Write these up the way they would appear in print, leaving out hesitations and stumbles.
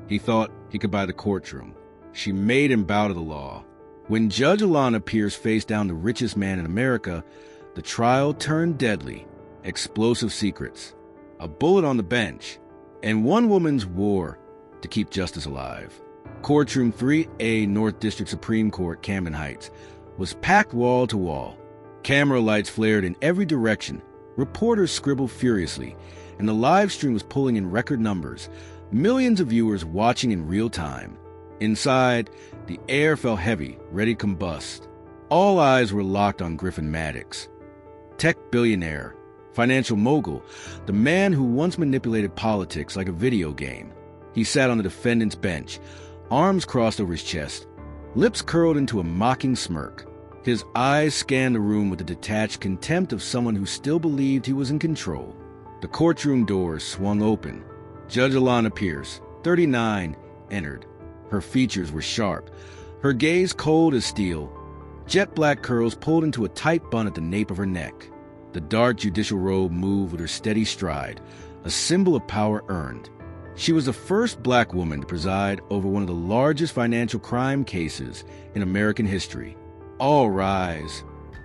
He thought he could buy the courtroom. She made him bow to the law. When Judge Alana Pierce faced down the richest man in America, the trial turned deadly. Explosive secrets, a bullet on the bench, and one woman's war to keep justice alive. Courtroom 3A, North District Supreme Court, Camden Heights, was packed wall to wall. Camera lights flared in every direction. Reporters scribbled furiously, and the live stream was pulling in record numbers. Millions of viewers watching in real time. Inside, the air felt heavy, ready to combust. All eyes were locked on Griffin Maddox. Tech billionaire, financial mogul, the man who once manipulated politics like a video game. He sat on the defendant's bench, arms crossed over his chest, lips curled into a mocking smirk. His eyes scanned the room with the detached contempt of someone who still believed he was in control. The courtroom doors swung open. Judge Alana Pierce, 39, entered. Her features were sharp, her gaze cold as steel. Jet black curls pulled into a tight bun at the nape of her neck. The dark judicial robe moved with her steady stride, a symbol of power earned. She was the first black woman to preside over one of the largest financial crime cases in American history. All rise.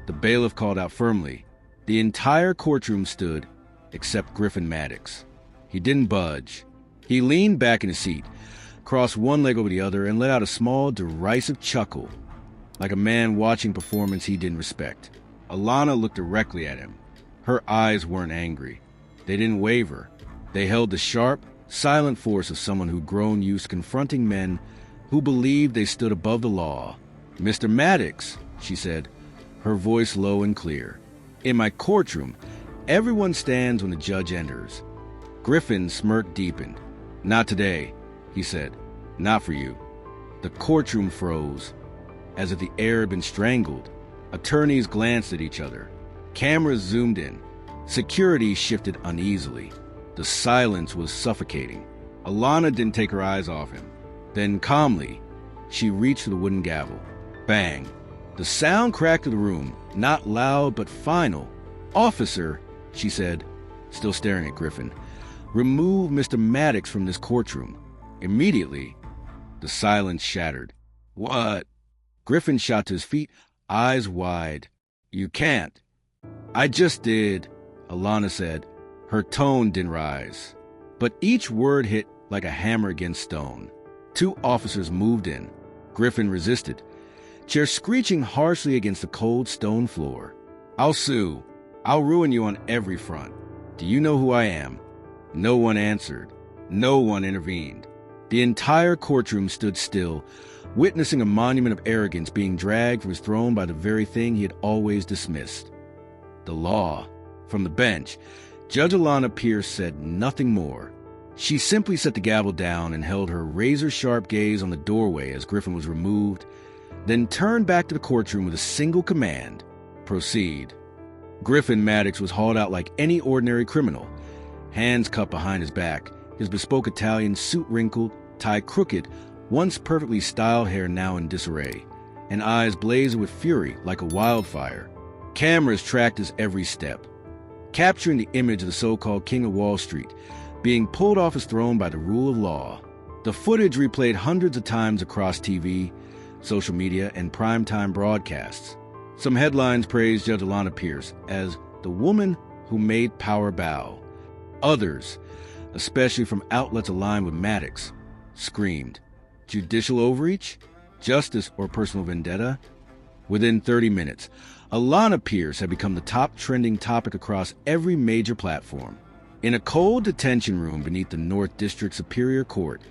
The bailiff called out firmly. The entire courtroom stood, except Griffin Maddox. He didn't budge. He leaned back in his seat, crossed one leg over the other, and let out a small, derisive chuckle, like a man watching performance he didn't respect. Alana looked directly at him. Her eyes weren't angry. They didn't waver. They held the sharp, silent force of someone who'd grown used to confronting men who believed they stood above the law. "Mr. Maddox," she said, her voice low and clear. "In my courtroom, everyone stands when the judge enters." Griffin's smirk deepened. "Not today," he said. "Not for you." The courtroom froze, as if the air had been strangled. Attorneys glanced at each other. Cameras zoomed in. Security shifted uneasily. The silence was suffocating. Alana didn't take her eyes off him. Then, calmly, she reached for the wooden gavel. Bang! The sound cracked through the room, not loud but final. "Officer," she said, still staring at Griffin, "remove Mr. Maddox from this courtroom." Immediately, the silence shattered. "What?" Griffin shot to his feet, eyes wide. "You can't." "I just did," Alana said. Her tone didn't rise, but each word hit like a hammer against stone. 2 officers moved in. Griffin resisted, chair screeching harshly against the cold stone floor. "I'll sue. I'll ruin you on every front. Do you know who I am?" No one answered. No one intervened. The entire courtroom stood still, witnessing a monument of arrogance being dragged from his throne by the very thing he had always dismissed. The law. From the bench, Judge Alana Pierce said nothing more. She simply set the gavel down and held her razor-sharp gaze on the doorway as Griffin was removed, then turned back to the courtroom with a single command: proceed. Griffin Maddox was hauled out like any ordinary criminal, hands cupped behind his back, his bespoke Italian suit wrinkled, tie crooked, once perfectly styled hair now in disarray, and eyes blazing with fury like a wildfire. Cameras tracked his every step, capturing the image of the so-called King of Wall Street, being pulled off his throne by the rule of law. The footage replayed hundreds of times across TV, social media, and primetime broadcasts. Some headlines praised Judge Alana Pierce as the woman who made power bow. Others, especially from outlets aligned with Maddox, screamed, "Judicial overreach? Justice or personal vendetta?" Within 30 minutes, Alana Pierce had become the top trending topic across every major platform. In a cold detention room beneath the North District Superior Court,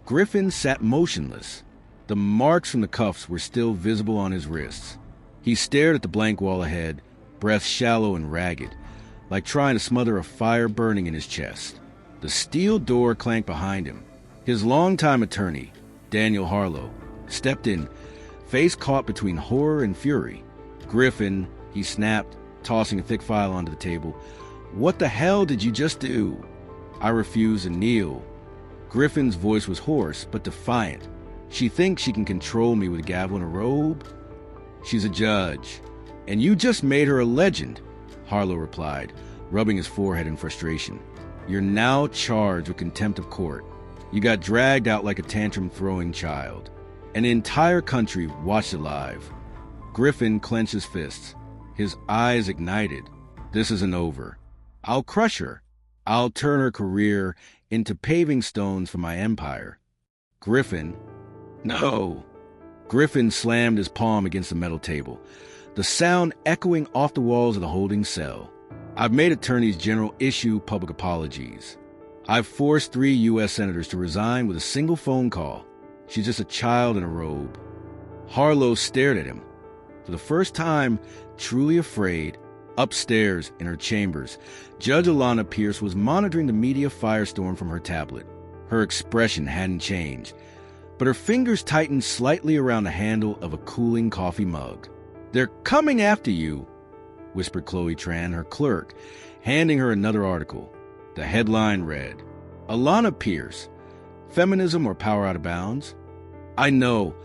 Griffin sat motionless. The marks from the cuffs were still visible on his wrists. He stared at the blank wall ahead, breath shallow and ragged, like trying to smother a fire burning in his chest. The steel door clanked behind him. His longtime attorney, Daniel Harlow, stepped in, face caught between horror and fury. "Griffin," he snapped, tossing a thick file onto the table. "What the hell did you just do?" "I refuse to kneel." Griffin's voice was hoarse but defiant. "She thinks she can control me with a gavel and a robe? She's a judge. And you just made her a legend," Harlow replied, rubbing his forehead in frustration. "You're now charged with contempt of court." You got dragged out like a tantrum-throwing child. And the entire country watched it live. Griffin clenched his fists. His eyes ignited. This isn't over. I'll crush her. I'll turn her career into paving stones for my empire. Griffin. No. Griffin slammed his palm against the metal table, the sound echoing off the walls of the holding cell. I've made attorneys general issue public apologies. I've forced 3 U.S. senators to resign with a single phone call. She's just a child in a robe. Harlow stared at him. For the first time, truly afraid, upstairs in her chambers, Judge Alana Pierce was monitoring the media firestorm from her tablet. Her expression hadn't changed, but her fingers tightened slightly around the handle of a cooling coffee mug. "They're coming after you," whispered Chloe Tran, her clerk, handing her another article. The headline read, "Alana Pierce, Feminism or Power Out of Bounds?" "I know,"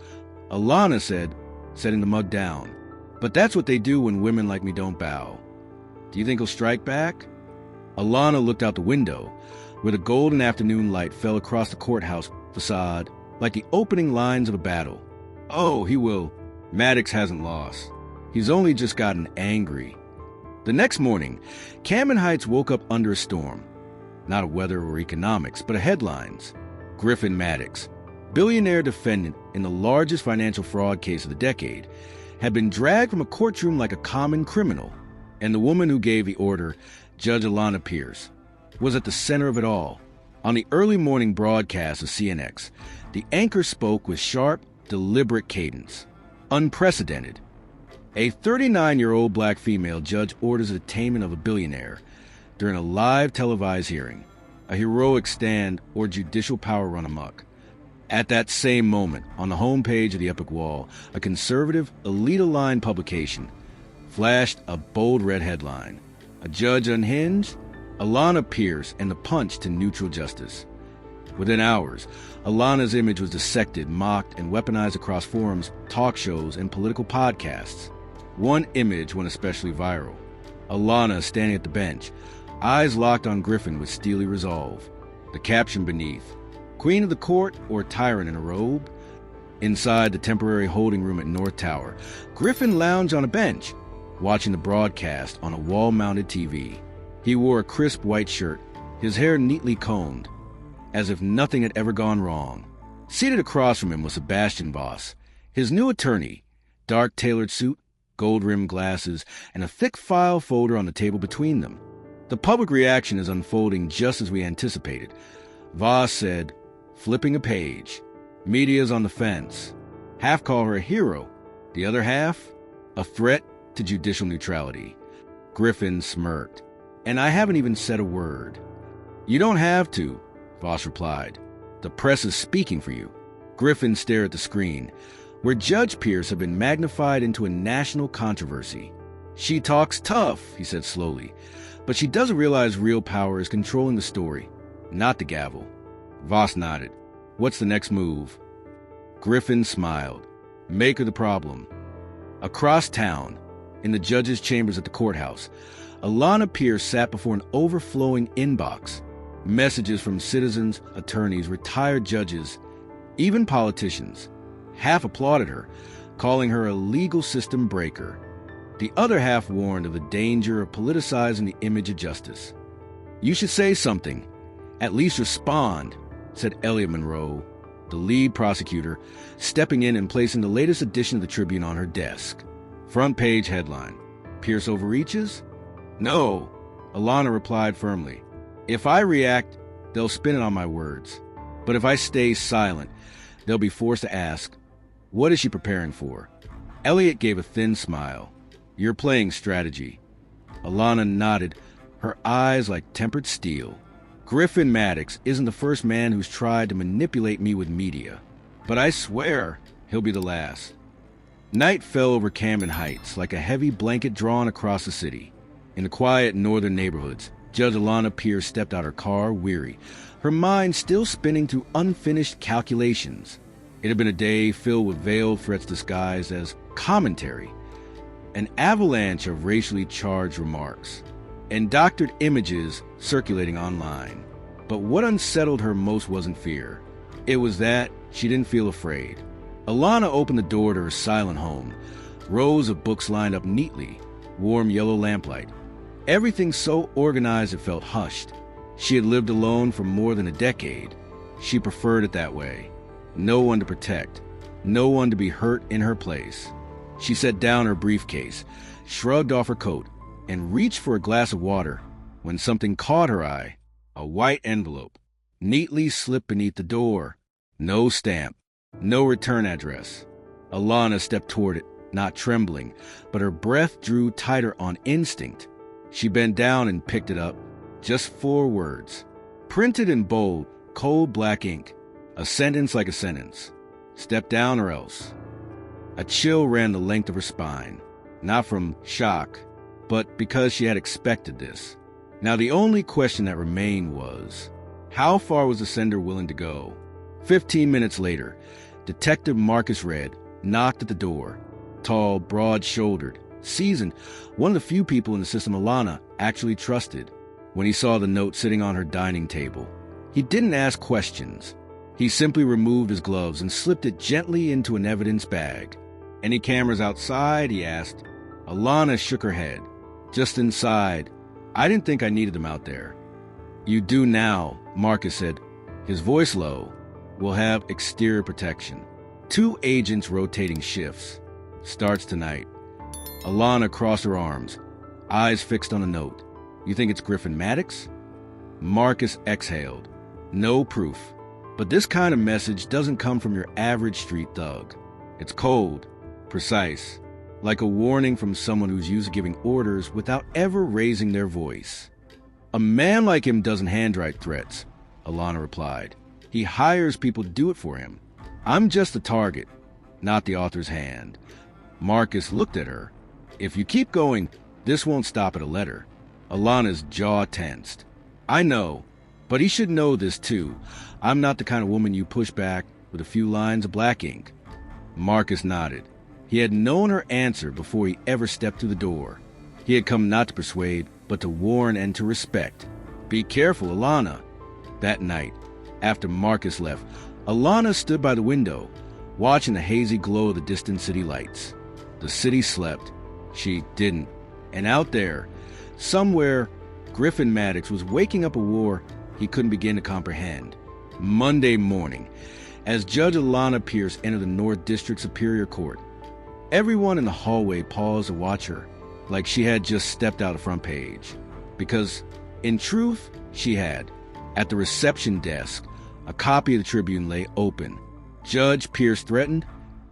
Alana said, setting the mug down. "But that's what they do when women like me don't bow. Do you think he'll strike back?" Alana looked out the window, where the golden afternoon light fell across the courthouse facade like the opening lines of a battle. "Oh, he will. Maddox hasn't lost. He's only just gotten angry." The next morning, Camden Heights woke up under a storm. Not of weather or economics, but of headlines. Griffin Maddox, billionaire defendant in the largest financial fraud case of the decade, had been dragged from a courtroom like a common criminal, and the woman who gave the order, Judge Alana Pierce, was at the center of it all. On the early morning broadcast of CNX, the anchor spoke with sharp, deliberate cadence. Unprecedented. A 39-year-old black female judge orders the detainment of a billionaire during a live televised hearing, a heroic stand or judicial power run amok. At that same moment, on the homepage of the Epic Wall, a conservative, elite-aligned publication flashed a bold red headline: "A judge unhinged? Alana Pierce and the punch to neutral justice." Within hours, Alana's image was dissected, mocked, and weaponized across forums, talk shows, and political podcasts. One image went especially viral. Alana standing at the bench, eyes locked on Griffin with steely resolve. The caption beneath, "Queen of the court or tyrant in a robe?" Inside the temporary holding room at North Tower, Griffin lounged on a bench, watching the broadcast on a wall-mounted TV. He wore a crisp white shirt, his hair neatly combed, as if nothing had ever gone wrong. Seated across from him was Sebastian Voss, his new attorney, dark tailored suit, gold-rimmed glasses, and a thick file folder on the table between them. The public reaction is unfolding just as we anticipated. Voss said, flipping a page, "Media's on the fence. Half call her a hero, the other half, a threat to judicial neutrality." Griffin smirked. "And I haven't even said a word." "You don't have to," Voss replied. "The press is speaking for you." Griffin stared at the screen, where Judge Pierce had been magnified into a national controversy. "She talks tough," he said slowly, "but she doesn't realize real power is controlling the story, not the gavel." Voss nodded. "What's the next move?" Griffin smiled. "Make her the problem." Across town, in the judge's chambers at the courthouse, Alana Pierce sat before an overflowing inbox. Messages from citizens, attorneys, retired judges, even politicians. Half applauded her, calling her a legal system breaker. The other half warned of the danger of politicizing the image of justice. "You should say something. At least respond," said Elliot Monroe, the lead prosecutor, stepping in and placing the latest edition of the Tribune on her desk. Front page headline, "Pierce overreaches?" "No," Alana replied firmly. "If I react, they'll spin it on my words. But if I stay silent, they'll be forced to ask, what is she preparing for?" Elliot gave a thin smile. "You're playing strategy." Alana nodded, her eyes like tempered steel. "Griffin Maddox isn't the first man who's tried to manipulate me with media, but I swear he'll be the last." Night fell over Camden Heights like a heavy blanket drawn across the city. In the quiet northern neighborhoods, Judge Alana Pierce stepped out her car, weary, her mind still spinning through unfinished calculations. It had been a day filled with veiled threats disguised as commentary, an avalanche of racially charged remarks, and doctored images circulating online. But what unsettled her most wasn't fear. It was that she didn't feel afraid. Alana opened the door to her silent home. Rows of books lined up neatly, warm yellow lamplight. Everything so organized it felt hushed. She had lived alone for more than a decade. She preferred it that way. No one to protect, no one to be hurt in her place. She set down her briefcase, shrugged off her coat, and reached for a glass of water when something caught her eye. A white envelope, neatly slipped beneath the door. No stamp, no return address. Alana stepped toward it, not trembling, but her breath drew tighter on instinct. She bent down and picked it up. Just 4 words, printed in bold, cold black ink. A sentence like a sentence. Step down or else. A chill ran the length of her spine, not from shock, but because she had expected this. Now the only question that remained was, how far was the sender willing to go? 15 minutes later, Detective Marcus Red knocked at the door. Tall, broad-shouldered, seasoned, one of the few people in the system Alana actually trusted. When he saw the note sitting on her dining table, he didn't ask questions. He simply removed his gloves and slipped it gently into an evidence bag. "Any cameras outside?" he asked. Alana shook her head. "Just inside. I didn't think I needed them out there." "You do now," Marcus said, his voice low. "We'll have exterior protection. 2 agents rotating shifts. Starts tonight." Alana crossed her arms, eyes fixed on a note. "You think it's Griffin Maddox?" Marcus exhaled. "No proof. But this kind of message doesn't come from your average street thug. It's cold, precise, like a warning from someone who's used to giving orders without ever raising their voice." "A man like him doesn't handwrite threats," Alana replied. "He hires people to do it for him. I'm just the target, not the author's hand." Marcus looked at her. "If you keep going, this won't stop at a letter." Alana's jaw tensed. "I know, but he should know this too. I'm not the kind of woman you push back with a few lines of black ink." Marcus nodded. He had known her answer before he ever stepped through the door. He had come not to persuade, but to warn and to respect. "Be careful, Alana." That night, after Marcus left, Alana stood by the window, watching the hazy glow of the distant city lights. The city slept. She didn't. And out there, somewhere, Griffin Maddox was waking up a war he couldn't begin to comprehend. Monday morning, as Judge Alana Pierce entered the North District Superior Court, everyone in the hallway paused to watch her, like she had just stepped out the front page. Because, in truth, she had. At the reception desk, a copy of the Tribune lay open. "Judge Pierce threatened.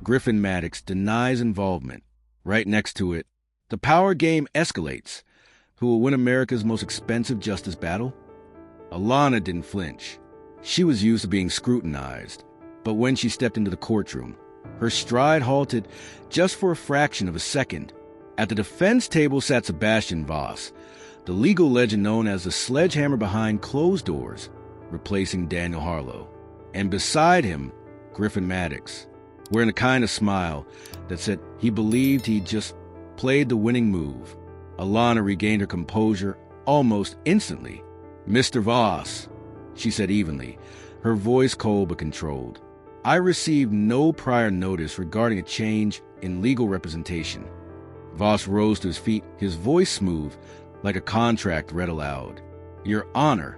Griffin Maddox denies involvement." Right next to it, "The power game escalates. Who will win America's most expensive justice battle?" Alana didn't flinch. She was used to being scrutinized. But when she stepped into the courtroom, her stride halted just for a fraction of a second. At the defense table sat Sebastian Voss, the legal legend known as the sledgehammer behind closed doors, replacing Daniel Harlow. And beside him, Griffin Maddox, wearing a kind of smile that said he believed he'd just played the winning move. Alana regained her composure almost instantly. "Mr. Voss," she said evenly, her voice cold but controlled, "I received no prior notice regarding a change in legal representation." Voss rose to his feet, his voice smooth, like a contract read aloud. "Your Honor,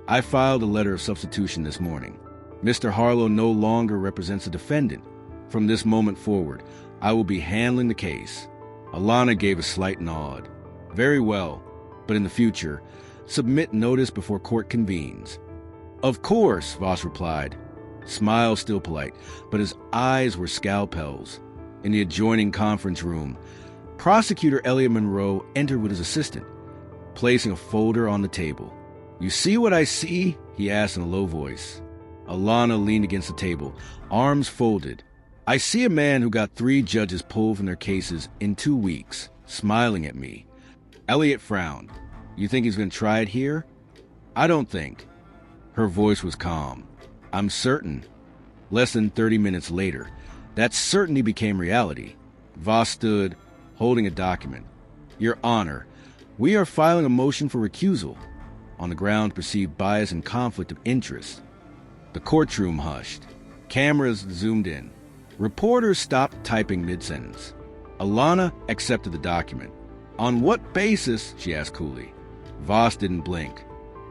I filed a letter of substitution this morning. Mr. Harlow no longer represents the defendant. From this moment forward, I will be handling the case." Alana gave a slight nod. "Very well, but in the future, submit notice before court convenes." "Of course," Voss replied, smile still polite, but his eyes were scalpels. In the adjoining conference room, Prosecutor Elliot Monroe entered with his assistant, placing a folder on the table. "You see what I see?" he asked in a low voice. Alana leaned against the table, arms folded. "I see a man who got 3 judges pulled from their cases in 2 weeks, smiling at me." Elliot frowned. "You think he's going to try it here?" "I don't think." Her voice was calm. "I'm certain." Less than 30 minutes later, that certainty became reality. Voss stood, holding a document. "Your Honor, we are filing a motion for recusal." on the ground perceived bias and conflict of interest. The courtroom hushed. Cameras zoomed in. Reporters stopped typing mid-sentence. Alana accepted the document. On what basis? She asked coolly. Voss didn't blink.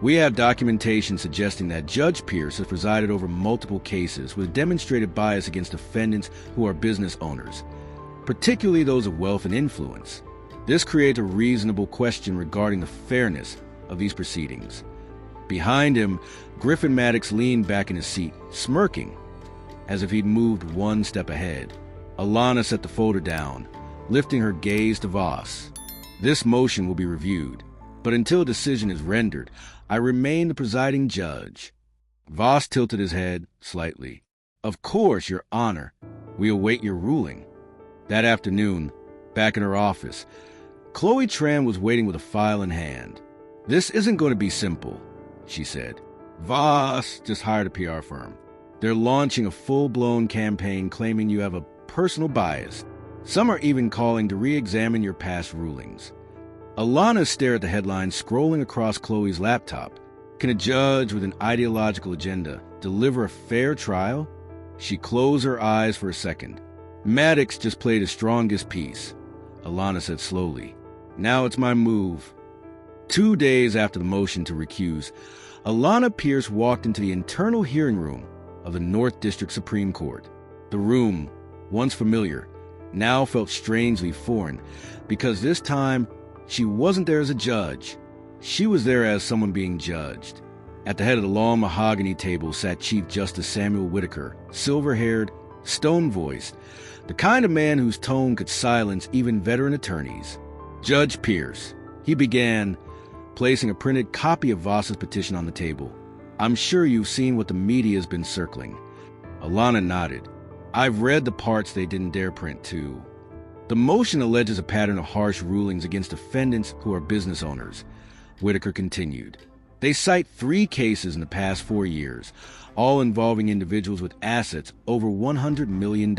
We have documentation suggesting that Judge Pierce has presided over multiple cases with demonstrated bias against defendants who are business owners, particularly those of wealth and influence. This creates a reasonable question regarding the fairness of these proceedings. Behind him, Griffin Maddox leaned back in his seat, smirking, as if he'd moved one step ahead. Alana set the folder down, lifting her gaze to Voss. This motion will be reviewed, but until a decision is rendered, I remain the presiding judge. Voss tilted his head slightly. Of course, Your Honor. We await your ruling. That afternoon, back in her office, Chloe Tran was waiting with a file in hand. This isn't going to be simple, she said. Voss just hired a PR firm. They're launching a full-blown campaign claiming you have a personal bias. Some are even calling to re-examine your past rulings. Alana stared at the headline scrolling across Chloe's laptop. Can a judge with an ideological agenda deliver a fair trial? She closed her eyes for a second. Maddox just played his strongest piece, Alana said slowly. Now it's my move. 2 days after the motion to recuse, Alana Pierce walked into the internal hearing room of the North District Supreme Court. The room, once familiar, now felt strangely foreign, because this time she wasn't there as a judge. She was there as someone being judged. At the head of the long mahogany table sat Chief Justice Samuel Whitaker, silver-haired, stone-voiced, the kind of man whose tone could silence even veteran attorneys. Judge Pierce, he began, placing a printed copy of Voss's petition on the table. I'm sure you've seen what the media has been circling. Alana nodded. I've read the parts they didn't dare print, too. The motion alleges a pattern of harsh rulings against defendants who are business owners, Whitaker continued. They cite 3 cases in the past 4 years, all involving individuals with assets over $100 million.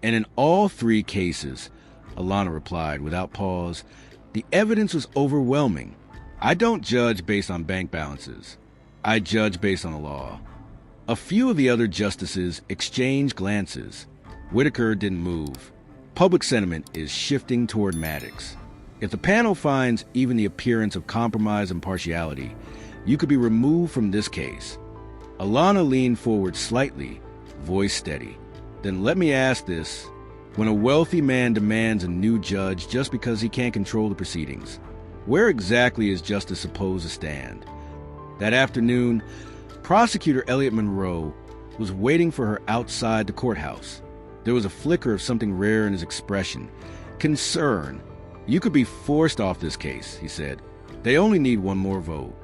And in all 3 cases, Alana replied without pause, the evidence was overwhelming. I don't judge based on bank balances. I judge based on the law. A few of the other justices exchanged glances. Whitaker didn't move. Public sentiment is shifting toward Maddox. If the panel finds even the appearance of compromise and partiality, you could be removed from this case. Alana leaned forward slightly, voice steady. Then let me ask this. When a wealthy man demands a new judge just because he can't control the proceedings, where exactly is justice supposed to stand? That afternoon, Prosecutor Elliot Monroe was waiting for her outside the courthouse. There was a flicker of something rare in his expression. Concern. You could be forced off this case, he said. They only need one more vote.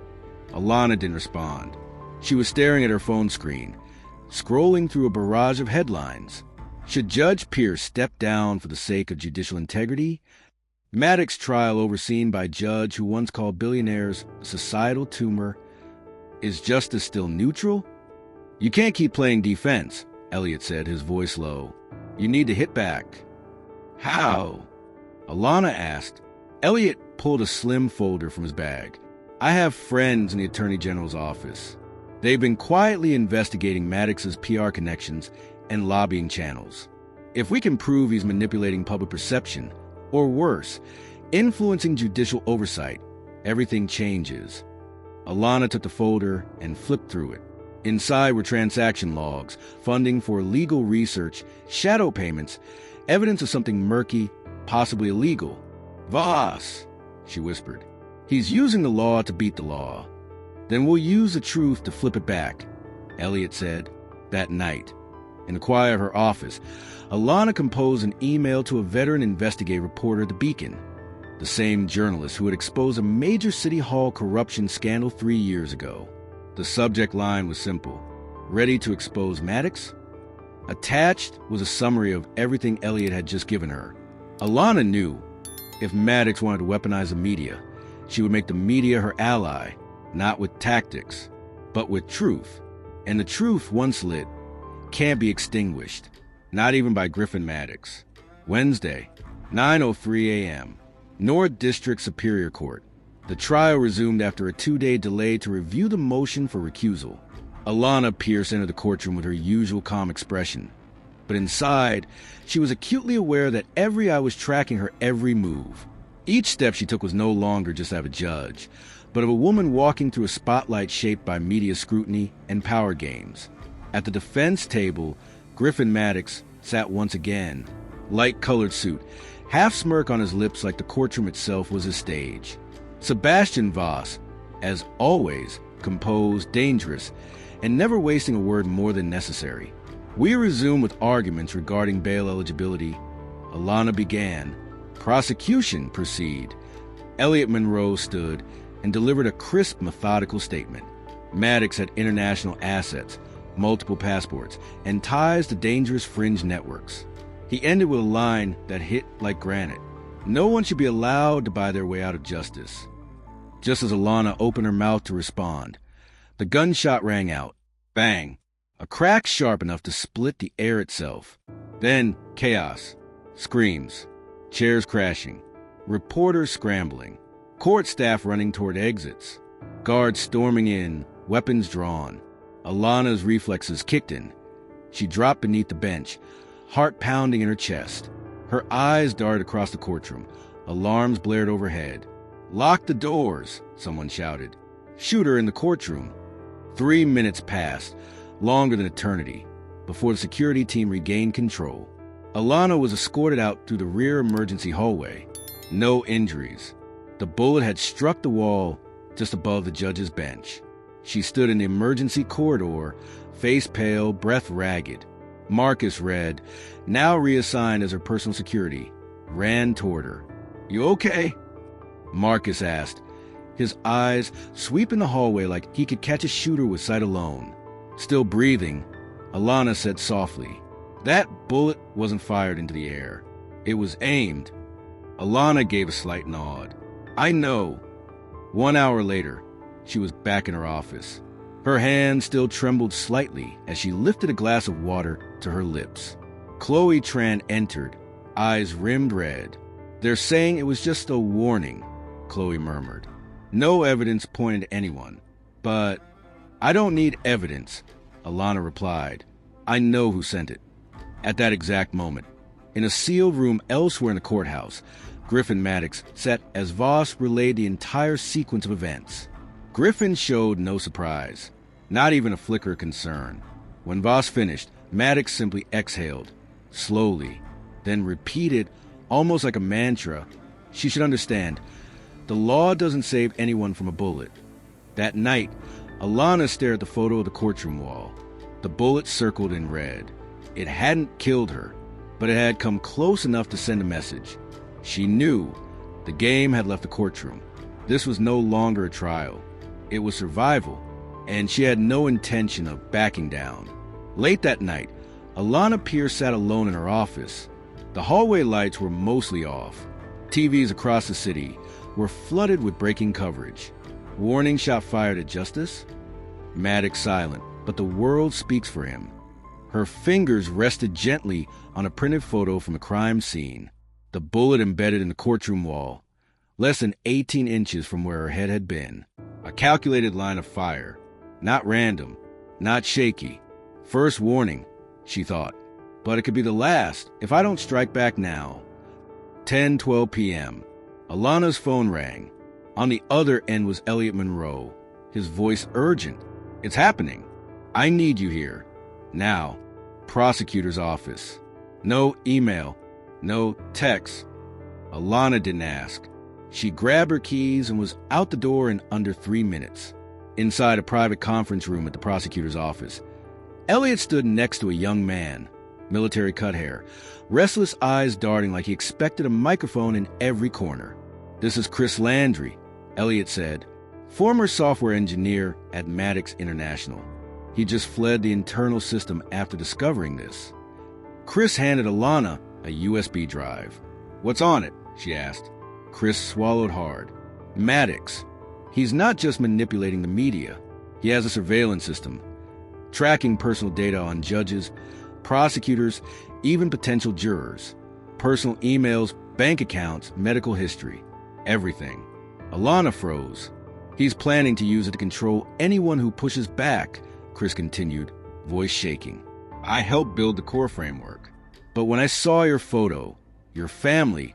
Alana didn't respond. She was staring at her phone screen, scrolling through a barrage of headlines. Should Judge Pierce step down for the sake of judicial integrity? Maddox trial overseen by a judge who once called Billionaire's a societal tumor. Is justice still neutral? You can't keep playing defense, Elliot said, his voice low. You need to hit back. How? Alana asked. Elliot pulled a slim folder from his bag. I have friends in the Attorney General's office. They've been quietly investigating Maddox's PR connections and lobbying channels. If we can prove he's manipulating public perception, or worse, influencing judicial oversight, everything changes. Alana took the folder and flipped through it. Inside were transaction logs, funding for legal research, shadow payments, evidence of something murky, possibly illegal. Voss, she whispered. He's using the law to beat the law. Then we'll use the truth to flip it back, Elliot said. That night, in the quiet of her office, Alana composed an email to a veteran investigative reporter at the Beacon, the same journalist who had exposed a major city hall corruption scandal 3 years ago. The subject line was simple. Ready to expose Maddox? Attached was a summary of everything Elliot had just given her. Alana knew if Maddox wanted to weaponize the media, she would make the media her ally, not with tactics, but with truth. And the truth, once lit, can't be extinguished, not even by Griffin Maddox. Wednesday, 9:03 a.m., North District Superior Court. The trial resumed after a 2-day delay to review the motion for recusal. Alana Pierce entered the courtroom with her usual calm expression. But inside, she was acutely aware that every eye was tracking her every move. Each step she took was no longer just of a judge, but of a woman walking through a spotlight shaped by media scrutiny and power games. At the defense table, Griffin Maddox sat once again, light-colored suit, half smirk on his lips like the courtroom itself was a stage. Sebastian Voss, as always, composed, dangerous, and never wasting a word more than necessary. We resumed with arguments regarding bail eligibility. Alana began. Prosecution proceed. Elliot Monroe stood and delivered a crisp, methodical statement. Maddox had international assets, multiple passports, and ties to dangerous fringe networks. He ended with a line that hit like granite. No one should be allowed to buy their way out of justice. Just as Alana opened her mouth to respond, the gunshot rang out. Bang! A crack sharp enough to split the air itself. Then chaos. Screams. Chairs crashing. Reporters scrambling. Court staff running toward exits. Guards storming in, weapons drawn. Alana's reflexes kicked in. She dropped beneath the bench, heart pounding in her chest. Her eyes darted across the courtroom. Alarms blared overhead. "Lock the doors," someone shouted. "Shoot her in the courtroom." 3 minutes passed, longer than eternity, before the security team regained control. Alana was escorted out through the rear emergency hallway. No injuries. The bullet had struck the wall just above the judge's bench. She stood in the emergency corridor, face pale, breath ragged. Marcus Red, now reassigned as her personal security, ran toward her. "You okay?" Marcus asked, his eyes sweeping the hallway like he could catch a shooter with sight alone. Still breathing, Alana said softly, "That bullet wasn't fired into the air. It was aimed." Alana gave a slight nod. "I know." 1 hour later, she was back in her office. Her hand still trembled slightly as she lifted a glass of water to her lips. Chloe Tran entered, eyes rimmed red. "They're saying it was just a warning," Chloe murmured. "No evidence pointed to anyone." "But I don't need evidence," Alana replied. "I know who sent it." At that exact moment, in a sealed room elsewhere in the courthouse, Griffin Maddox sat as Voss relayed the entire sequence of events. Griffin showed no surprise, not even a flicker of concern. When Voss finished, Maddox simply exhaled, slowly, then repeated, almost like a mantra, "She should understand, the law doesn't save anyone from a bullet." That night, Alana stared at the photo of the courtroom wall. The bullet circled in red. It hadn't killed her, but it had come close enough to send a message. She knew the game had left the courtroom. This was no longer a trial. It was survival, and she had no intention of backing down. Late that night, Alana Pierce sat alone in her office. The hallway lights were mostly off. TVs across the city were flooded with breaking coverage. Warning shot fired at Justice? Maddox silent, but the world speaks for him. Her fingers rested gently on a printed photo from a crime scene. The bullet embedded in the courtroom wall, less than 18 inches from where her head had been. A calculated line of fire. Not random, not shaky. First warning, she thought. But it could be the last if I don't strike back now. 10:12 p.m. Alana's phone rang. On the other end was Elliot Monroe, his voice urgent. "It's happening. I need you here. Now." Prosecutor's office. No email. No text. Alana didn't ask. She grabbed her keys and was out the door in under 3 minutes. Inside a private conference room at the prosecutor's office, Elliot stood next to a young man, military cut hair, restless eyes darting like he expected a microphone in every corner. "This is Chris Landry," Elliot said, former software engineer at Maddox International. He just fled the internal system after discovering this. Chris handed Alana a USB drive. "What's on it?" she asked. Chris swallowed hard. "Maddox. He's not just manipulating the media. He has a surveillance system, tracking personal data on judges, prosecutors, even potential jurors. Personal emails, bank accounts, medical history. Everything." Alana froze. He's planning to use it to control anyone who pushes back, Chris continued, voice shaking. I helped build the core framework. But when I saw your photo, your family,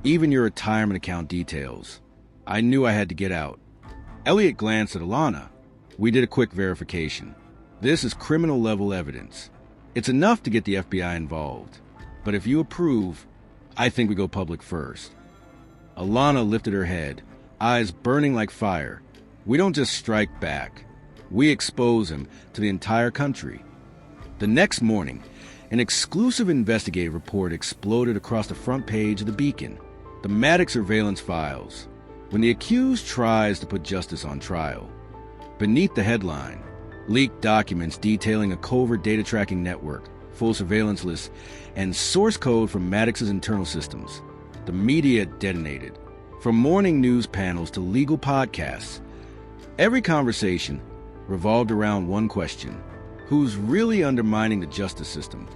even your retirement account details, I knew I had to get out. Elliot glanced at Alana. We did a quick verification. This is criminal-level evidence. It's enough to get the FBI involved. But if you approve, I think we go public first. Alana lifted her head, eyes burning like fire. We don't just strike back. We expose him to the entire country. The next morning, an exclusive investigative report exploded across the front page of the Beacon. The Maddox surveillance files. When the accused tries to put justice on trial. Beneath the headline, leaked documents detailing a covert data tracking network, full surveillance lists, and source code from Maddox's internal systems. The media detonated. From morning news panels to legal podcasts, every conversation revolved around one question: who's really undermining the justice system?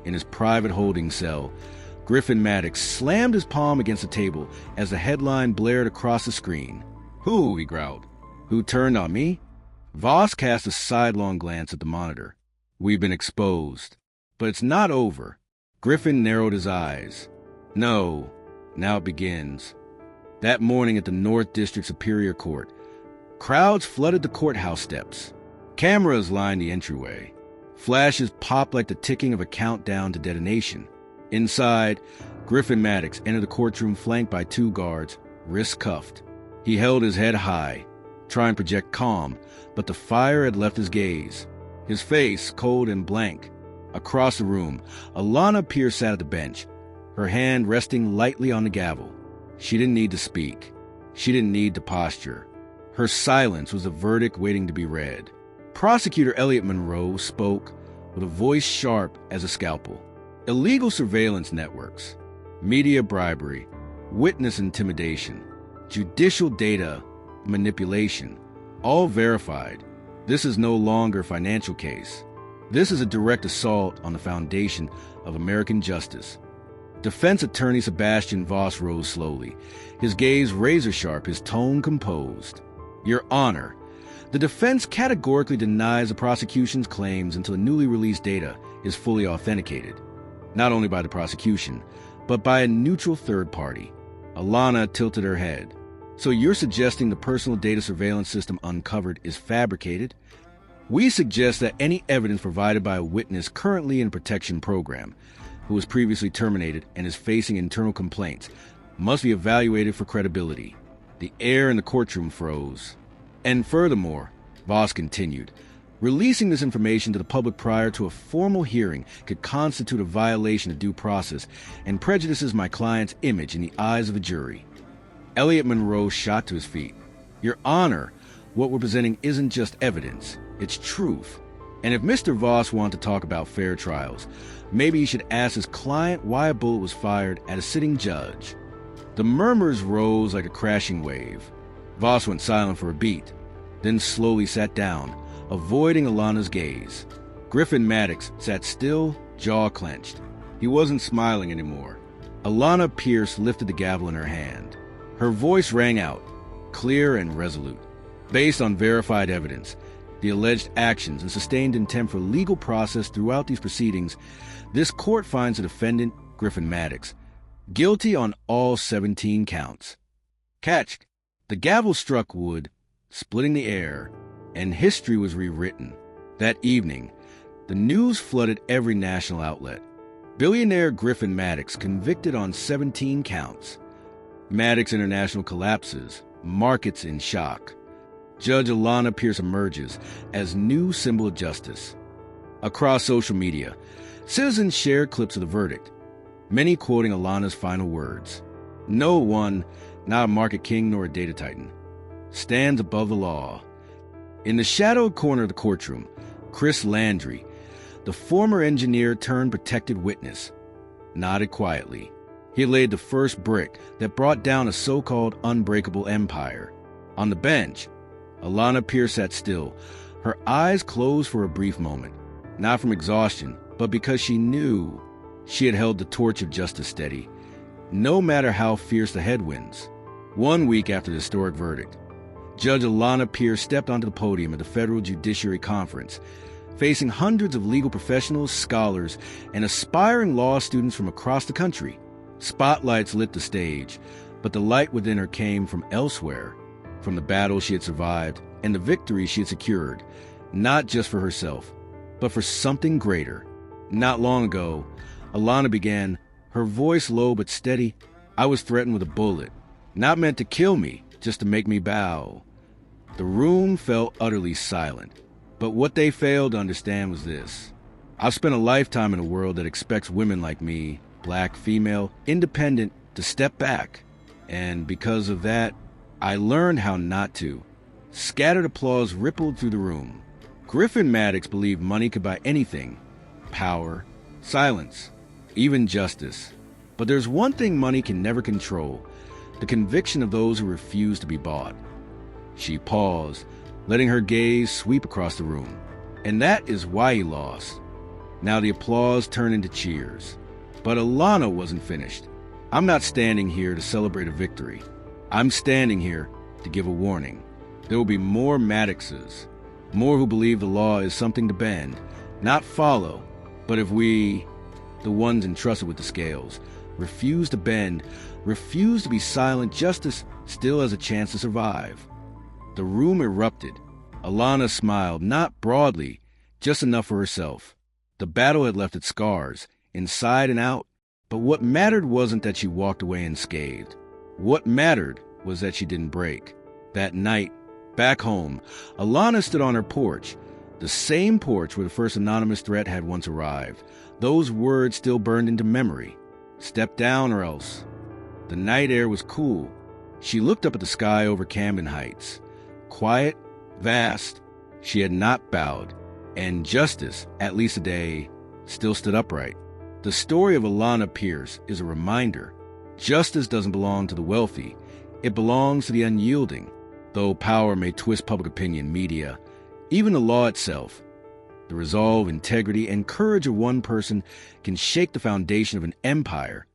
In his private holding cell, Griffin Maddox slammed his palm against the table as the headline blared across the screen. Who? He growled. Who turned on me? Voss cast a sidelong glance at the monitor. We've been exposed. But it's not over. Griffin narrowed his eyes. No, now it begins. That morning at the North District Superior Court, crowds flooded the courthouse steps. Cameras lined the entryway. Flashes popped like the ticking of a countdown to detonation. Inside, Griffin Maddox entered the courtroom flanked by two guards, wrists cuffed. He held his head high, trying to project calm, but the fire had left his gaze. His face cold and blank. Across the room, Alana Pierce sat at the bench, her hand resting lightly on the gavel. She didn't need to speak. She didn't need to posture. Her silence was a verdict waiting to be read. Prosecutor Elliot Monroe spoke with a voice sharp as a scalpel. Illegal surveillance networks, media bribery, witness intimidation, judicial data manipulation, all verified. This is no longer a financial case. This is a direct assault on the foundation of American justice. Defense attorney Sebastian Voss rose slowly, his gaze razor-sharp, his tone composed. Your Honor, the defense categorically denies the prosecution's claims until the newly released data is fully authenticated, not only by the prosecution, but by a neutral third party. Alana tilted her head. So you're suggesting the personal data surveillance system uncovered is fabricated? We suggest that any evidence provided by a witness currently in a protection program, who was previously terminated and is facing internal complaints, must be evaluated for credibility. The air in the courtroom froze. And furthermore, Voss continued, releasing this information to the public prior to a formal hearing could constitute a violation of due process and prejudices my client's image in the eyes of a jury. Elliot Monroe shot to his feet. Your Honor, what we're presenting isn't just evidence, it's truth. And if Mr. Voss wanted to talk about fair trials, maybe he should ask his client why a bullet was fired at a sitting judge. The murmurs rose like a crashing wave. Voss went silent for a beat, then slowly sat down, avoiding Alana's gaze. Griffin Maddox sat still, jaw clenched. He wasn't smiling anymore. Alana Pierce lifted the gavel in her hand. Her voice rang out, clear and resolute. Based on verified evidence, the alleged actions and sustained intent for legal process throughout these proceedings, this court finds the defendant, Griffin Maddox, guilty on all 17 counts. Catch! The gavel struck wood, splitting the air, and history was rewritten. That evening, the news flooded every national outlet. Billionaire Griffin Maddox convicted on 17 counts. Maddox International collapses, markets in shock. Judge Alana Pierce emerges as new symbol of justice. Across social media, citizens shared clips of the verdict, many quoting Alana's final words. No one, not a market king nor a data titan, stands above the law. In the shadowed corner of the courtroom, Chris Landry, the former engineer turned protected witness, nodded quietly. He laid the first brick that brought down a so-called unbreakable empire. On the bench, Alana Pierce sat still, her eyes closed for a brief moment, not from exhaustion, but because she knew she had held the torch of justice steady, no matter how fierce the headwinds. 1 week after the historic verdict, Judge Alana Pierce stepped onto the podium at the Federal Judiciary Conference, facing hundreds of legal professionals, scholars, and aspiring law students from across the country. Spotlights lit the stage, but the light within her came from elsewhere, from the battle she had survived and the victory she had secured, not just for herself, but for something greater. Not long ago, Alana began, her voice low but steady. I was threatened with a bullet, not meant to kill me, just to make me bow. The room fell utterly silent, but what they failed to understand was this. I've spent a lifetime in a world that expects women like me, black, female, independent, to step back. And because of that, I learned how not to. Scattered applause rippled through the room. Griffin Maddox believed money could buy anything: power, silence, even justice. But there's one thing money can never control: the conviction of those who refuse to be bought. She paused, letting her gaze sweep across the room. And that is why he lost. Now the applause turned into cheers. But Alana wasn't finished. I'm not standing here to celebrate a victory. I'm standing here to give a warning. There will be more Maddoxes, more who believe the law is something to bend, not follow. But if we, the ones entrusted with the scales, refuse to bend, refuse to be silent, justice still has a chance to survive. The room erupted. Alana smiled, not broadly, just enough for herself. The battle had left its scars, inside and out. But what mattered wasn't that she walked away unscathed. What mattered was that she didn't break. That night, back home, Alana stood on her porch, the same porch where the first anonymous threat had once arrived. Those words still burned into memory. Step down or else. The night air was cool. She looked up at the sky over Camden Heights. Quiet, vast. She had not bowed. And justice, at least a day, still stood upright. The story of Alana Pierce is a reminder. Justice doesn't belong to the wealthy. It belongs to the unyielding. Though power may twist public opinion, media, even the law itself, the resolve, integrity, and courage of one person can shake the foundation of an empire